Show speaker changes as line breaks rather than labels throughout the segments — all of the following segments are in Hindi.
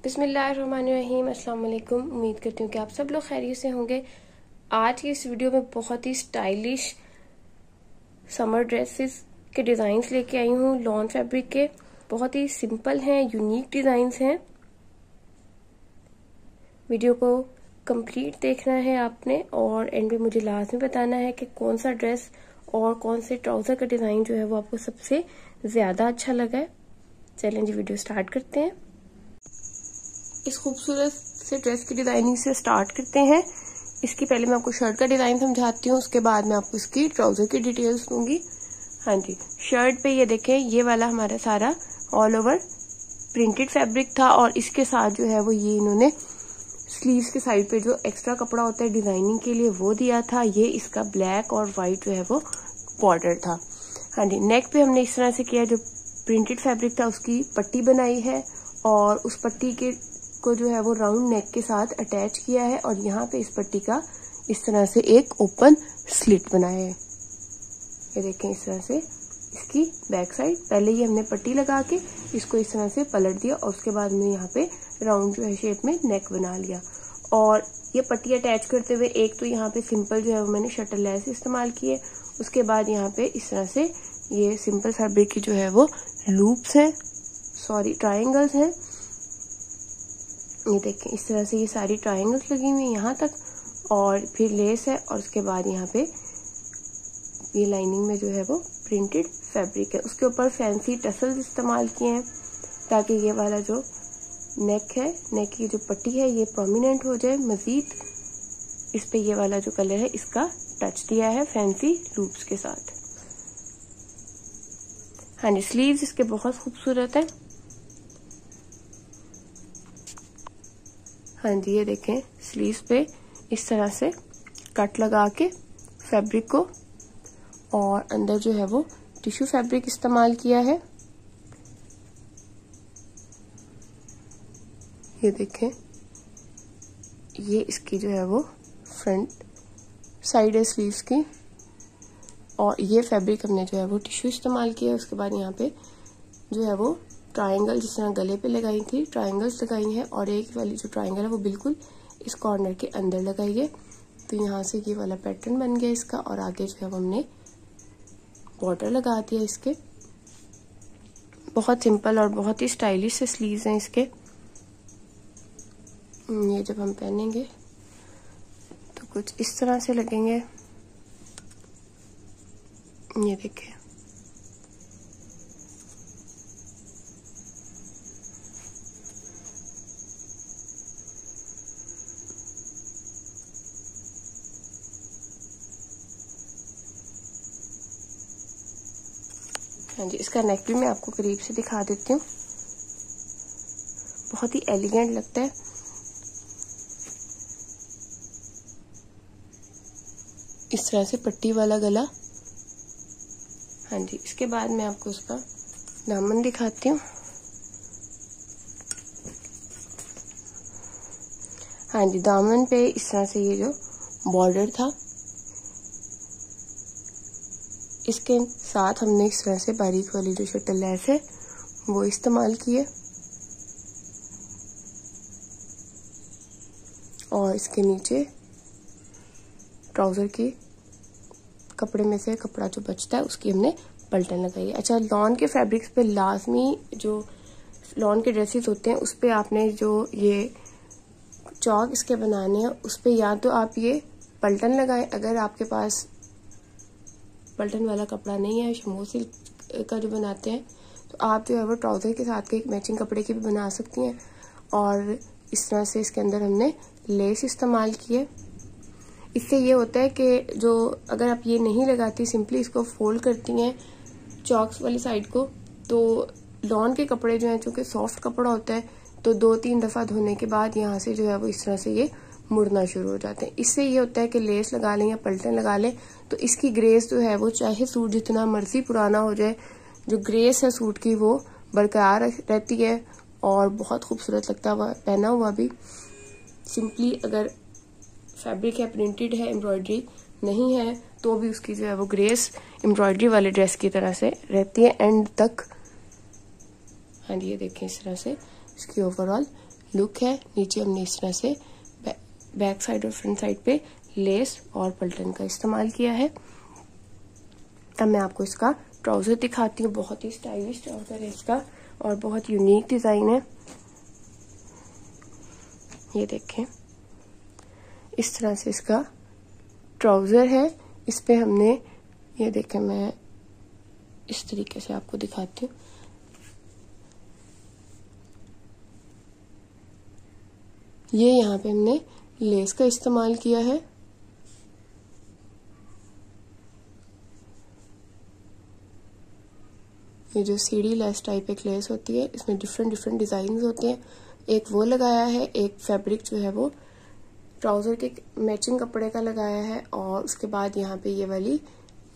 बिस्मिल्लाहिर्रहमानिर्रहीम। अस्सलाम वालेकुम। उम्मीद करती हूँ कि आप सब लोग खैरियत से होंगे। आज की इस वीडियो में बहुत ही स्टाइलिश समर ड्रेसेस के डिज़ाइंस लेके आई हूँ। लॉन फैब्रिक के बहुत ही सिंपल हैं, यूनिक डिज़ाइंस हैं। वीडियो को कंप्लीट देखना है आपने और एंड में मुझे लाजमी बताना है कि कौन सा ड्रेस और कौन से ट्राउज़र का डिज़ाइन जो है वो आपको सबसे ज़्यादा अच्छा लगा है। चलें जी, वीडियो स्टार्ट करते हैं। इस खूबसूरत से ड्रेस की डिजाइनिंग से स्टार्ट करते हैं। इसकी पहले मैं आपको शर्ट का डिजाइन समझाती हूँ, उसके बाद मैं आपको इसकी ट्राउजर की डिटेल्स दूंगी। हाँ जी, शर्ट पे ये देखें, ये वाला हमारा सारा ऑल ओवर प्रिंटेड फैब्रिक था और इसके साथ जो है वो ये इन्होंने स्लीव्स के साइड पे जो एक्स्ट्रा कपड़ा होता है डिजाइनिंग के लिए वो दिया था। ये इसका ब्लैक और व्हाइट जो है वो बॉर्डर था। हाँ जी, नेक पे हमने इस तरह से किया, जो प्रिंटेड फैब्रिक था उसकी पट्टी बनाई है और उस पट्टी के को जो है वो राउंड नेक के साथ अटैच किया है और यहाँ पे इस पट्टी का इस तरह से एक ओपन स्लिट बनाया है। ये देखें, इस तरह से इसकी बैक साइड। पहले ही हमने पट्टी लगा के इसको इस तरह से पलट दिया और उसके बाद में यहाँ पे राउंड जो है शेप में नेक बना लिया। और ये पट्टी अटैच करते हुए एक तो यहाँ पे सिंपल जो है वो मैंने शटल लेस इस्तेमाल की है। उसके बाद यहाँ पे इस तरह से ये सिंपल फैब्रिक की जो है वो लूप्स हैं, सॉरी ट्राइंगल्स हैं। ये देखें, इस तरह से ये सारी ट्राइंगल्स लगी हुई हैं यहाँ तक और फिर लेस है और उसके बाद यहाँ पे ये लाइनिंग में जो है वो प्रिंटेड फैब्रिक है। उसके ऊपर फैंसी टसल्स इस्तेमाल किए हैं ताकि ये वाला जो नेक है, नेक की जो पट्टी है ये प्रोमिनेंट हो जाए। मजीद इस पे ये वाला जो कलर है इसका टच दिया है फैंसी लूप्स के साथ। हाँ जी, स्लीव्स इसके बहुत खूबसूरत है। हाँ जी, ये देखें, स्लीव्स पे इस तरह से कट लगा के फैब्रिक को और अंदर जो है वो टिश्यू फैब्रिक इस्तेमाल किया है। ये देखें, ये इसकी जो है वो फ्रंट साइड है स्लीव्स की और ये फैब्रिक हमने जो है वो टिश्यू इस्तेमाल किया है। उसके बाद यहाँ पे जो है वो ट्रायंगल जिस तरह गले पे लगाई थी, ट्रायंगल्स लगाई हैं और एक वाली जो ट्रायंगल है वो बिल्कुल इस कॉर्नर के अंदर लगाई है। तो यहाँ से ये वाला पैटर्न बन गया इसका और आगे जो है वो हमने बॉर्डर लगा दिया इसके। बहुत सिंपल और बहुत ही स्टाइलिश से स्लीव्स हैं इसके। ये जब हम पहनेंगे तो कुछ इस तरह से लगेंगे। ये देखिए, हाँ जी, इसका नेक भी मैं आपको करीब से दिखा देती हूँ। बहुत ही एलिगेंट लगता है। इस तरह से पट्टी वाला गला। हाँ जी, इसके बाद मैं आपको उसका दामन दिखाती हूँ। हाँ जी, दामन पे इस तरह से ये जो बॉर्डर था इसके साथ हमने इस तरह से बारीक वाली जो शटल लेस है वो इस्तेमाल की है और इसके नीचे ट्राउजर के कपड़े में से कपड़ा जो बचता है उसकी हमने पलटन लगाई है। अच्छा, लॉन के फैब्रिक्स पे लाजमी जो लॉन के ड्रेसेस होते हैं उस पे आपने जो ये चौक इसके बनाने हैं उस पे या तो आप ये पलटन लगाएं, अगर आपके पास पलटन वाला कपड़ा नहीं है, शमो सिल्क का जो बनाते हैं, तो आप जो है वो ट्राउजर के साथ के मैचिंग कपड़े की भी बना सकती हैं। और इस तरह से इसके अंदर हमने लेस इस्तेमाल की है। इससे ये होता है कि जो अगर आप ये नहीं लगाती, सिंपली इसको फोल्ड करती हैं चॉक्स वाली साइड को, तो लॉन के कपड़े जो हैं चूंकि सॉफ्ट कपड़ा होता है तो 2-3 दफा धोने के बाद यहाँ से जो है वो इस तरह से ये मुड़ना शुरू हो जाते हैं। इससे ये होता है कि लेस लगा लें या पलटन लगा लें तो इसकी ग्रेस जो है वो, चाहे सूट जितना मर्जी पुराना हो जाए, जो ग्रेस है सूट की वो बरकरार रहती है और बहुत खूबसूरत लगता है पहना हुआ भी। सिंपली अगर फैब्रिक है प्रिंटेड है, एम्ब्रॉयडरी नहीं है, तो भी उसकी जो है वो ग्रेस एम्ब्रॉयडरी वाले ड्रेस की तरह से रहती है एंड तक। हाँ जी, ये देखें, इस तरह से इसकी ओवरऑल लुक है। नीचे हमने इस तरह से बैक साइड और फ्रंट साइड पे लेस और पल्टन का इस्तेमाल किया है। अब मैं आपको इसका ट्राउजर दिखाती हूँ। बहुत ही स्टाइलिश ट्राउजर है इसका और बहुत यूनिक डिजाइन है। ये देखें, इस तरह से इसका ट्राउजर है। इस पे हमने, ये देखें, मैं इस तरीके से आपको दिखाती हूँ। ये यहाँ पे हमने लेस का इस्तेमाल किया है। ये जो सीढ़ी लेस टाइप एक लेस होती है, इसमें डिफरेंट डिफरेंट डिजाइन होते हैं। एक वो लगाया है, एक फैब्रिक जो है वो ट्राउजर के मैचिंग कपड़े का लगाया है, और उसके बाद यहाँ पे ये वाली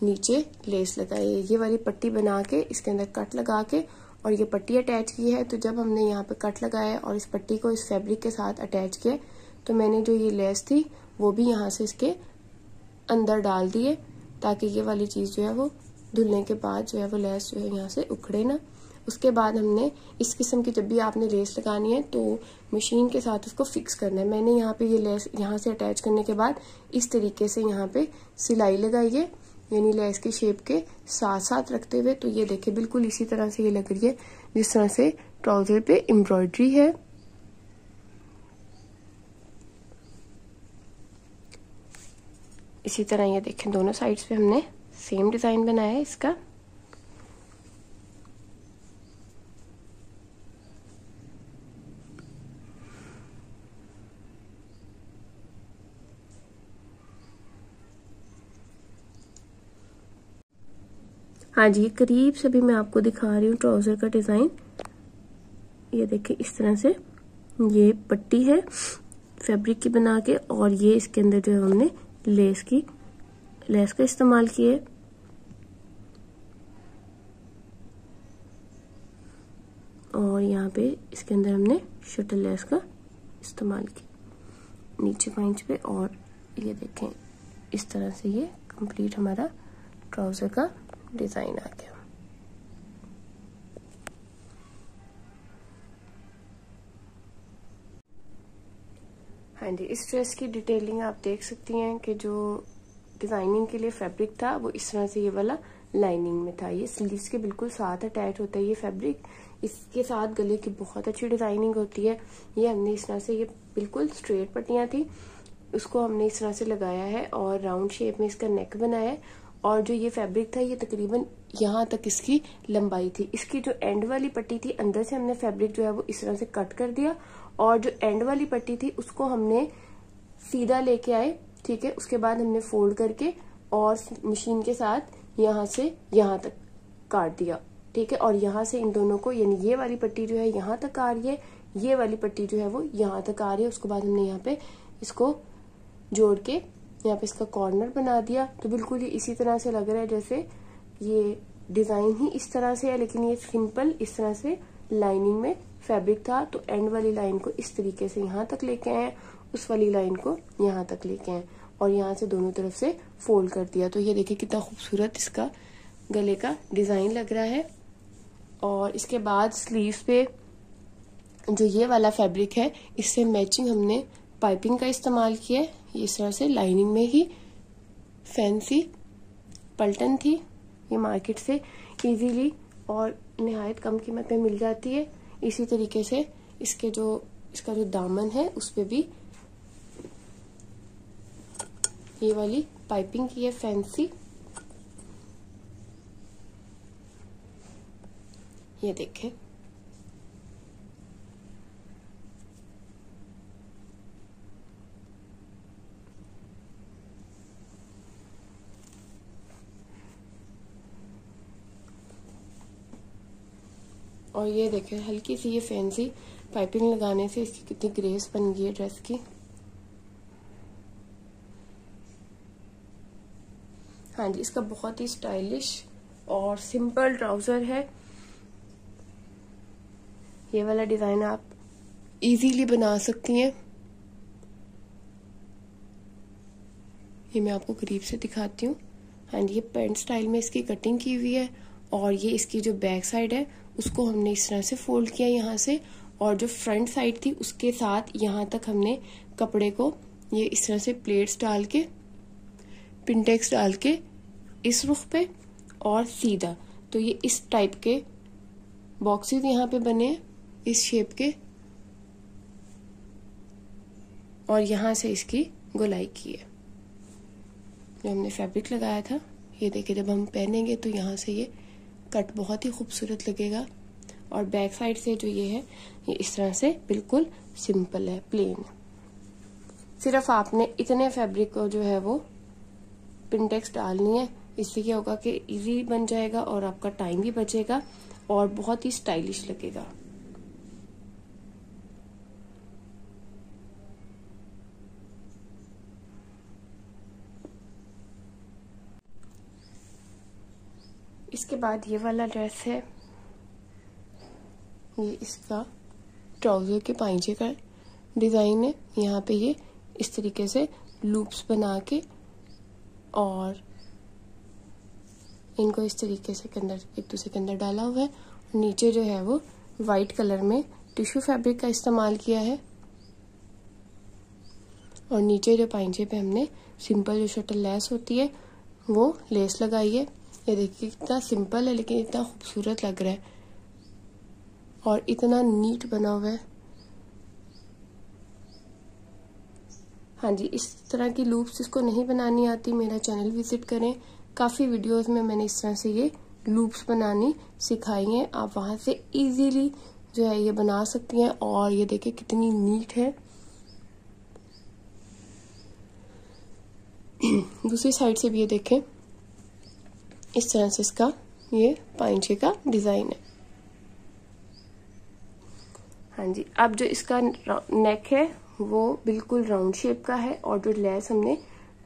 नीचे लेस लगाई है। ये वाली पट्टी बना के इसके अंदर कट लगा के और ये पट्टी अटैच की है। तो जब हमने यहाँ पे कट लगाया और इस पट्टी को इस फैब्रिक के साथ अटैच किया, तो मैंने जो ये लेस थी वो भी यहाँ से इसके अंदर डाल दी है, ताकि ये वाली चीज जो है वो धुलने के बाद जो है वो लेस जो है यहाँ से उखड़े ना। उसके बाद हमने इस किस्म की, जब भी आपने लेस लगानी है तो मशीन के साथ उसको फिक्स करना है। मैंने यहाँ पे ये लेस यहाँ से अटैच करने के बाद इस तरीके से यहाँ पे सिलाई लगाई है, यानी लेस की शेप के साथ साथ रखते हुए। तो ये देखिए बिल्कुल इसी तरह से ये लग रही है जिस तरह से ट्राउजर पे एम्ब्रॉयडरी है। इसी तरह ये देखें, दोनों साइड्स पे हमने सेम डिजाइन बनाया है इसका। हाँ जी, करीब से भी मैं आपको दिखा रही हूँ ट्राउजर का डिजाइन। ये देखिए इस तरह से ये पट्टी है फैब्रिक की बना के, और ये इसके अंदर जो है हमने लेस का इस्तेमाल किया है। और यहाँ पे इसके अंदर हमने शटल लेस का इस्तेमाल किया नीचे पाइंच पे। और ये देखें इस तरह से ये कंप्लीट हमारा ट्राउजर का डिजाइन आ गया। हाँ जी, इस ड्रेस की डिटेलिंग आप देख सकती हैं कि जो डिजाइनिंग के लिए फैब्रिक था वो इस तरह से ये वाला लाइनिंग में था। ये स्लीव्स के बिल्कुल साथ अटैच होता है ये फैब्रिक। इसके साथ गले की बहुत अच्छी डिजाइनिंग होती है। ये हमने इस तरह से, ये बिल्कुल स्ट्रेट पट्टियां थी, उसको हमने इस तरह से लगाया है और राउंड शेप में इसका नेक बनाया है। और जो ये फैब्रिक था ये तकरीबन यहाँ तक इसकी लंबाई थी। इसकी जो एंड वाली पट्टी थी, अंदर से हमने फैब्रिक जो है वो इस तरह से कट कर दिया, और जो एंड वाली पट्टी थी उसको हमने सीधा लेके आए, ठीक है। उसके बाद हमने फोल्ड करके और मशीन के साथ यहाँ से यहाँ तक काट दिया, ठीक है। और यहाँ से इन दोनों को, यानी ये वाली पट्टी जो है यहाँ तक आ रही है, ये वाली पट्टी जो है वो यहाँ तक आ रही है। उसके बाद हमने यहाँ पे इसको जोड़ के यहाँ पे इसका कॉर्नर बना दिया। तो बिल्कुल ये इसी तरह से लग रहा है जैसे ये डिजाइन ही इस तरह से है, लेकिन ये सिंपल इस तरह से लाइनिंग में फैब्रिक था। तो एंड वाली लाइन को इस तरीके से यहाँ तक लेके आए, उस वाली लाइन को यहाँ तक लेके आए, और यहाँ से दोनों तरफ से फोल्ड कर दिया। तो ये देखिए कितना खूबसूरत इसका गले का डिजाइन लग रहा है। और इसके बाद स्लीव्स पे जो ये वाला फैब्रिक है, इससे मैचिंग हमने पाइपिंग का इस्तेमाल किया है। इस तरह से लाइनिंग में ही फैंसी पल्टन थी। ये मार्केट से इजीली और निहायत कम कीमत में मिल जाती है। इसी तरीके से इसका जो दामन है उस पे भी ये वाली पाइपिंग की है फैंसी। ये देखें, और ये देखें हल्की सी ये फैंसी पाइपिंग लगाने से इसकी कितनी ग्रेस बन गई है ड्रेस की। हाँ जी, इसका बहुत ही स्टाइलिश और सिंपल ट्राउजर है। ये वाला डिजाइन आप इजीली बना सकती हैं। ये मैं आपको करीब से दिखाती हूँ। हाँ जी, ये पैंट स्टाइल में इसकी कटिंग की हुई है, और ये इसकी जो बैक साइड है उसको हमने इस तरह से फोल्ड किया यहाँ से, और जो फ्रंट साइड थी उसके साथ यहाँ तक हमने कपड़े को ये इस तरह से प्लेट्स डाल के, पिनटेक्स डाल के इस रुख पे और सीधा, तो ये इस टाइप के बॉक्सेस यहाँ पे बने हैं इस शेप के, और यहाँ से इसकी गोलाई की है। जो हमने फैब्रिक लगाया था, ये देखिए जब हम पहनेंगे तो यहाँ से ये कट बहुत ही खूबसूरत लगेगा। और बैक साइड से जो ये है ये इस तरह से बिल्कुल सिंपल है, प्लेन। सिर्फ आपने इतने फैब्रिक को जो है वो पिनटेक्स डालनी है। इससे क्या होगा कि इजी बन जाएगा और आपका टाइम भी बचेगा और बहुत ही स्टाइलिश लगेगा। इसके बाद ये वाला ड्रेस है, ये इसका ट्राउजर के पाइजे का डिजाइन है। यहाँ पे ये इस तरीके से लूप्स बना के और इनको इस तरीके से अंदर एक दूसरे के अंदर डाला हुआ है। नीचे जो है वो वाइट कलर में टिश्यू फैब्रिक का इस्तेमाल किया है और नीचे जो पाइजे पे हमने सिंपल जो शटल लेस होती है वो लेस लगाई है। ये देखिए कितना सिंपल है लेकिन इतना खूबसूरत लग रहा है और इतना नीट बना हुआ है। हाँ जी, इस तरह की लूप्स जिसको नहीं बनानी आती मेरा चैनल विजिट करें, काफ़ी वीडियोस में मैंने इस तरह से ये लूप्स बनानी सिखाई हैं। आप वहां से इजीली जो है ये बना सकती हैं। और ये देखिए कितनी नीट है। दूसरी साइड से भी ये देखें, इस तरह से इसका ये पाइंचे का डिजाइन है। हाँ जी, अब जो इसका नेक है वो बिल्कुल राउंड शेप का है और जो लेस हमने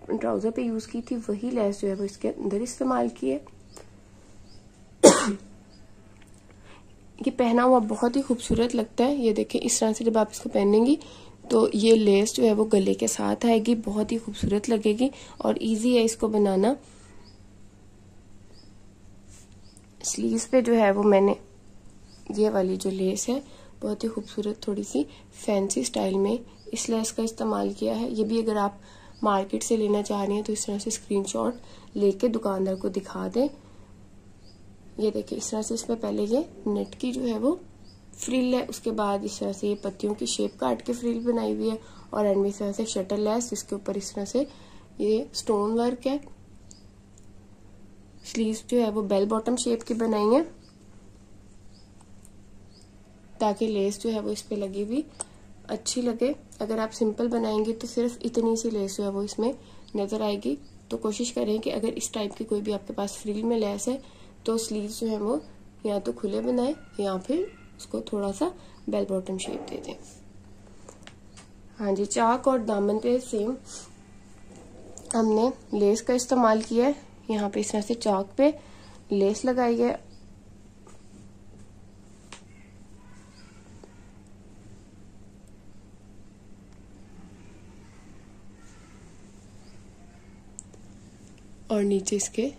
ट्राउजर पे यूज की थी वही लेस जो है वो इसके अंदर इस्तेमाल की है। ये पहना हुआ बहुत ही खूबसूरत लगता है। ये देखें इस तरह से जब आप इसको पहनेंगी तो ये लेस जो है वो गले के साथ आएगी, बहुत ही खूबसूरत लगेगी और इजी है इसको बनाना। स्लीव्स पे जो है वो मैंने ये वाली जो लेस है बहुत ही खूबसूरत थोड़ी सी फैंसी स्टाइल में इस लेस का इस्तेमाल किया है। ये भी अगर आप मार्केट से लेना चाह रही हैं तो इस तरह से स्क्रीनशॉट लेके दुकानदार को दिखा दें। ये देखिए इस तरह से इसमें पहले ये नेट की जो है वो फ्रिल है, उसके बाद इस तरह से ये पत्तियों की शेप काट के फ्रिल बनाई हुई है और एंड में इस तरह से शटल लेस जिसके ऊपर इस तरह से ये स्टोन वर्क है। स्लीव्स जो है वो बेल बॉटम शेप की बनाई है ताकि लेस जो है वो इस पे लगी हुई अच्छी लगे। अगर आप सिंपल बनाएंगे तो सिर्फ इतनी सी लेस जो है वो इसमें नजर आएगी। तो कोशिश करें कि अगर इस टाइप की कोई भी आपके पास फ्रिल में लेस है तो स्लीव्स जो है वो या तो खुले बनाए या फिर उसको थोड़ा सा बेल बॉटम शेप दे दें। हाँ जी, चाक और दामन पे सेम हमने लेस का इस्तेमाल किया है। यहाँ पे इस तरह से चाक पे लेस लगाई है और नीचे इसके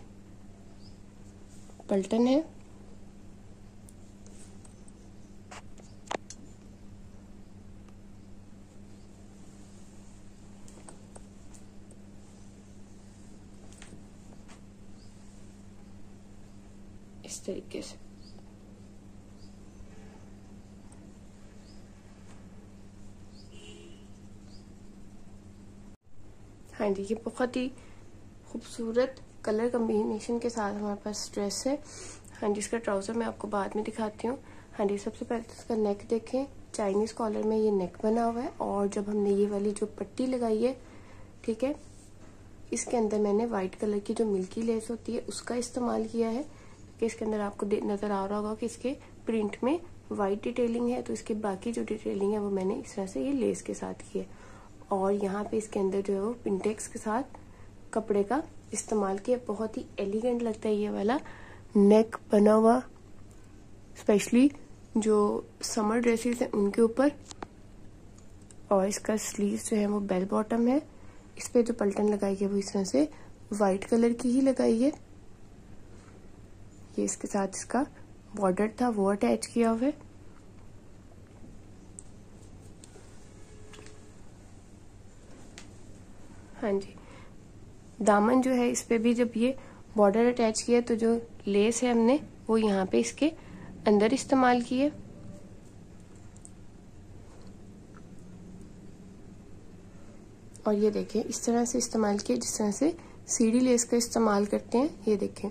पलटन है। इस तरीके से हाँ जी, ये बहुत ही खूबसूरत कलर कॉम्बिनेशन के साथ हमारे पास ड्रेस है। हाँ जी, इसका ट्राउजर मैं आपको बाद में दिखाती हूँ। हाँ जी, सबसे पहले तो इसका नेक देखें, चाइनीज कॉलर में ये नेक बना हुआ है और जब हमने ये वाली जो पट्टी लगाई है, ठीक है, इसके अंदर मैंने व्हाइट कलर की जो मिल्की लेस होती है उसका इस्तेमाल किया है कि इसके अंदर आपको नजर आ रहा होगा कि इसके प्रिंट में व्हाइट डिटेलिंग है, तो इसके बाकी जो डिटेलिंग है वो मैंने इस तरह से ये लेस के साथ की है। और यहाँ पे इसके अंदर जो है वो पिनटेक्स के साथ कपड़े का इस्तेमाल किया। बहुत ही एलिगेंट लगता है ये वाला नेक बना हुआ, स्पेशली जो समर ड्रेसेस हैं उनके ऊपर। और इसका स्लीव्स जो है वो बेल बॉटम है। इस पे जो पलटन लगाई है वो इस तरह से व्हाइट कलर की ही लगाई है। ये इसके साथ इसका बॉर्डर था वो अटैच किया हुआ है। हाँ जी, दामन जो है इस पे भी जब ये बॉर्डर अटैच किया तो जो लेस है हमने वो यहाँ पे इसके अंदर इस्तेमाल की है। और ये देखें इस तरह से इस्तेमाल किया जिस तरह से सीढ़ी लेस का इस्तेमाल करते हैं। ये देखें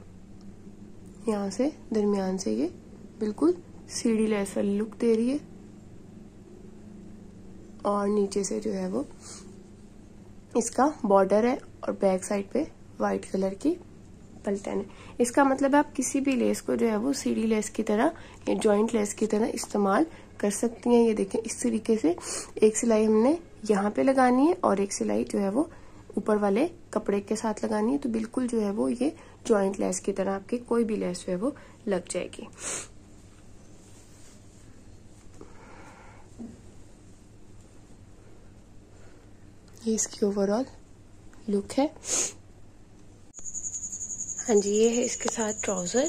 यहाँ से दरमियान से ये बिल्कुल सीढ़ी लेस वाली लुक दे रही है और नीचे से जो है वो इसका बॉर्डर है और बैक साइड पे वाइट कलर की पलटन है। इसका मतलब आप किसी भी लेस को जो है वो सीढ़ी लेस की तरह या जॉइंट लेस की तरह इस्तेमाल कर सकती हैं। ये देखें इस तरीके से एक सिलाई हमने यहाँ पे लगानी है और एक सिलाई जो है वो ऊपर वाले कपड़े के साथ लगानी है, तो बिल्कुल जो है वो ये जॉइंट लेस की तरह आपकी कोई भी लेस जो है वो लग जाएगी। ये इसकी ओवरऑल लुक है। हाँ जी, ये है इसके साथ ट्राउजर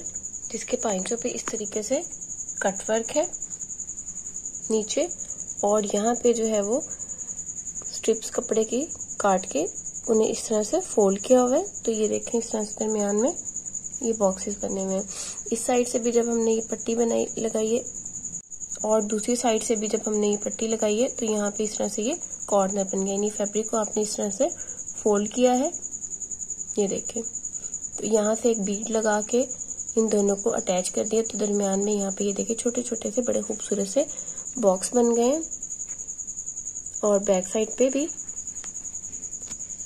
जिसके पाइंचों पे इस तरीके से कट वर्क है नीचे और यहाँ पे जो है वो स्ट्रिप्स कपड़े की काट के उन्हें इस तरह से फोल्ड किया हुआ है। तो ये देखें इस तरह से दरमियान में ये बॉक्सेस बने हुए हैं। इस साइड से भी जब हमने ये पट्टी लगाई है और दूसरी साइड से भी जब हमने ये पट्टी लगाई है तो यहाँ पे इस तरह से ये कॉर्नर बन गया, यानी फैब्रिक को आपने इस तरह से फोल्ड किया है। ये देखें तो यहाँ से एक बीड लगा के इन दोनों को अटैच कर दिया तो दरमियान में यहाँ पे ये देखें छोटे छोटे से बड़े खूबसूरत से बॉक्स बन गए हैं और बैक साइड पे भी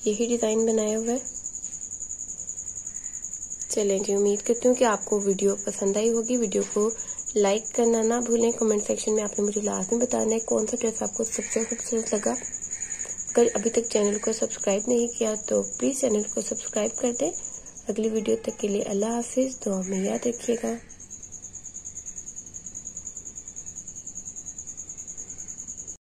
यही डिजाइन बनाया हुआ है। चलें जी, उम्मीद करती हूँ कि आपको वीडियो पसंद आई होगी। वीडियो को लाइक करना ना भूलें। कमेंट सेक्शन में आपने मुझे लास्ट में बताना है कौन सा ड्रेस आपको सबसे खूबसूरत लगा। अगर अभी तक चैनल को सब्सक्राइब नहीं किया तो प्लीज चैनल को सब्सक्राइब कर दें। अगली वीडियो तक के लिए अल्लाह हाफिज, दुआ में याद रखिएगा।